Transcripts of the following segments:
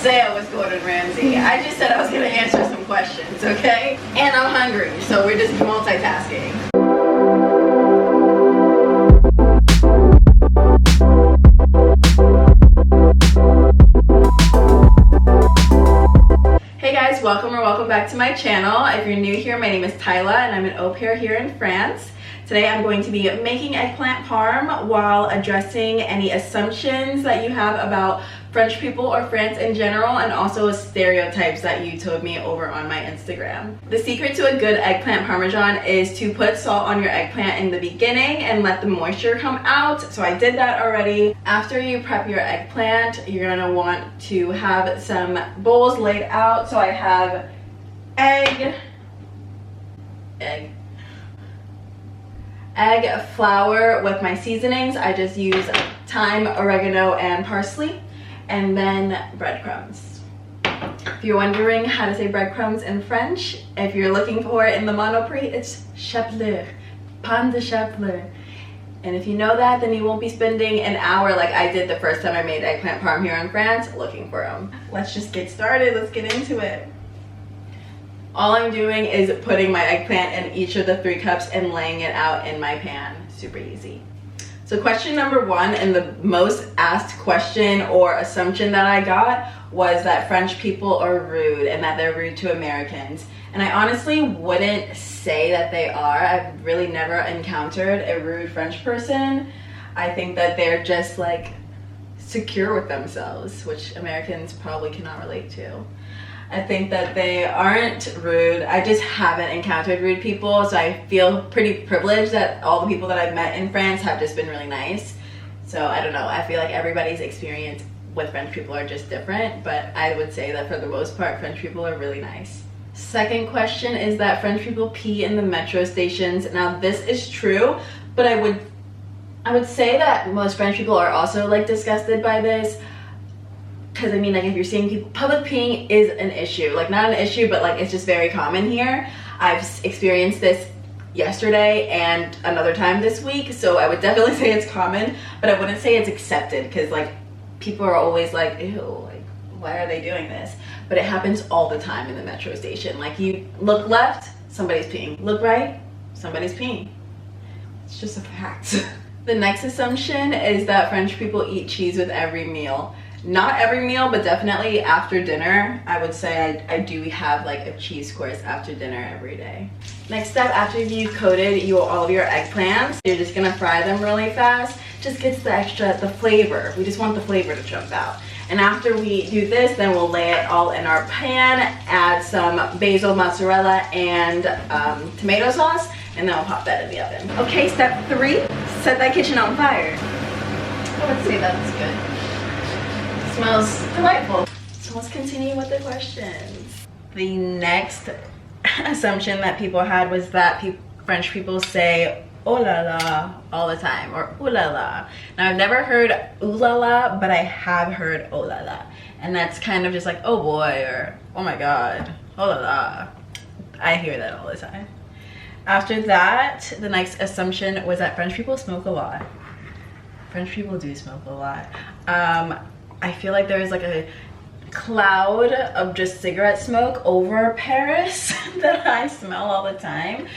say I was Gordon Ramsay. I just said I was gonna answer some questions, okay? And I'm hungry, so we're just multitasking. Hey guys, welcome back to my channel. If you're new here, my name is Tyla and I'm an au pair here in France. Today I'm going to be making eggplant parm while addressing any assumptions that you have about French people or France in general, and also stereotypes that you told me over on my Instagram. The secret to a good eggplant parmesan is to put salt on your eggplant in the beginning and let the moisture come out. So I did that already. After you prep your eggplant, you're gonna want to have some bowls laid out. So I have egg, flour with my seasonings. I just use thyme, oregano, and parsley, and then breadcrumbs. If you're wondering how to say breadcrumbs in French, if you're looking for it in the Monoprix, it's chapelure, pain de chapelure. And if you know that, then you won't be spending an hour like I did the first time I made eggplant parm here in France looking for them. Let's just get started. Let's get into it. All I'm doing is putting my eggplant in each of the 3 cups and laying it out in my pan. Super easy. So question number 1, and the most asked question or assumption that I got, was that French people are rude and that they're rude to Americans. And I honestly wouldn't say that they are. I've really never encountered a rude French person. I think that they're just like secure with themselves, which Americans probably cannot relate to. I think that they aren't rude. I just haven't encountered rude people, so I feel pretty privileged that all the people that I've met in France have just been really nice. So I don't know, I feel like everybody's experience with French people are just different, but I would say that for the most part, French people are really nice. Second question is that French people pee in the metro stations. Now this is true, but I would say that most French people are also like disgusted by this. Because I mean, like, if you're seeing people, public peeing is an issue. Like, not an issue, but like it's just very common here. I've experienced this yesterday and another time this week, so I would definitely say it's common, but I wouldn't say it's accepted, because like people are always like, ew, like why are they doing this? But it happens all the time in the metro station. Like, you look left, somebody's peeing. Look right, somebody's peeing. It's just a fact. The next assumption is that French people eat cheese with every meal. Not every meal, but definitely after dinner. I would say I do have like a cheese course after dinner every day. Next step, after you've coated all of your eggplants, you're just gonna fry them really fast. Just gets the flavor. We just want the flavor to jump out. And after we do this, then we'll lay it all in our pan, add some basil, mozzarella, and tomato sauce, and then we'll pop that in the oven. Okay, step 3, set that kitchen on fire. I would say that's good. Smells delightful. So let's continue with the questions. The next assumption that people had was that French people say oh la la all the time, or ooh la la. Now I've never heard ooh la la, but I have heard oh la la, and that's kind of just like oh boy, or oh my god, oh la la. I hear that all the time. After that, the next assumption was that French people smoke a lot. French people do smoke a lot. I feel like there's like a cloud of just cigarette smoke over Paris that I smell all the time.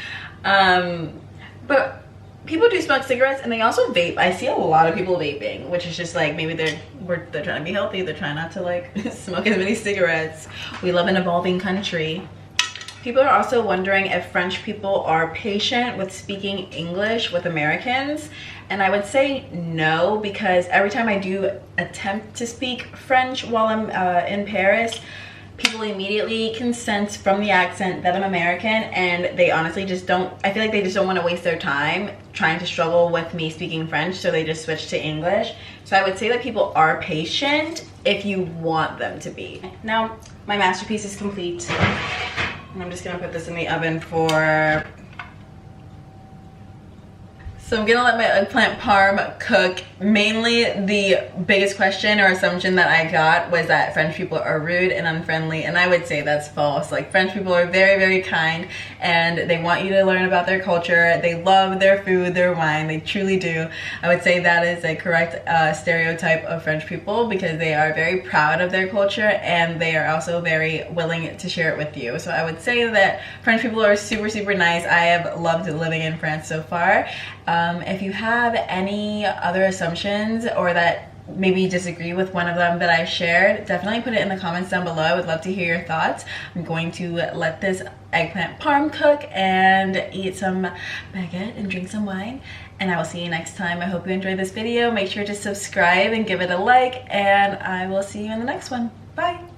But people do smoke cigarettes, and they also vape. I see a lot of people vaping, which is just like, maybe they're trying to be healthy. They're trying not to like smoke as many cigarettes. We live in an evolving country. People are also wondering if French people are patient with speaking English with Americans. And I would say no, because every time I do attempt to speak French while I'm in Paris, people immediately can sense from the accent that I'm American, and they honestly just don't, I feel like they just don't want to waste their time trying to struggle with me speaking French, so they just switch to English. So I would say that people are patient if you want them to be. Now, my masterpiece is complete. And I'm just gonna put this in the oven for So I'm gonna let my eggplant parm cook. Mainly the biggest question or assumption that I got was that French people are rude and unfriendly, and I would say that's false. Like, French people are very, very kind, and they want you to learn about their culture. They love their food, their wine, they truly do. I would say that is a correct stereotype of French people, because they are very proud of their culture and they are also very willing to share it with you. So I would say that French people are super, super nice. I have loved living in France so far. If you have any other assumptions, or that maybe you disagree with one of them that I shared, definitely put it in the comments down below. I would love to hear your thoughts. I'm going to let this eggplant parm cook and eat some baguette and drink some wine, and I will see you next time. I hope you enjoyed this video. Make sure to subscribe and give it a like, and I will see you in the next one. Bye!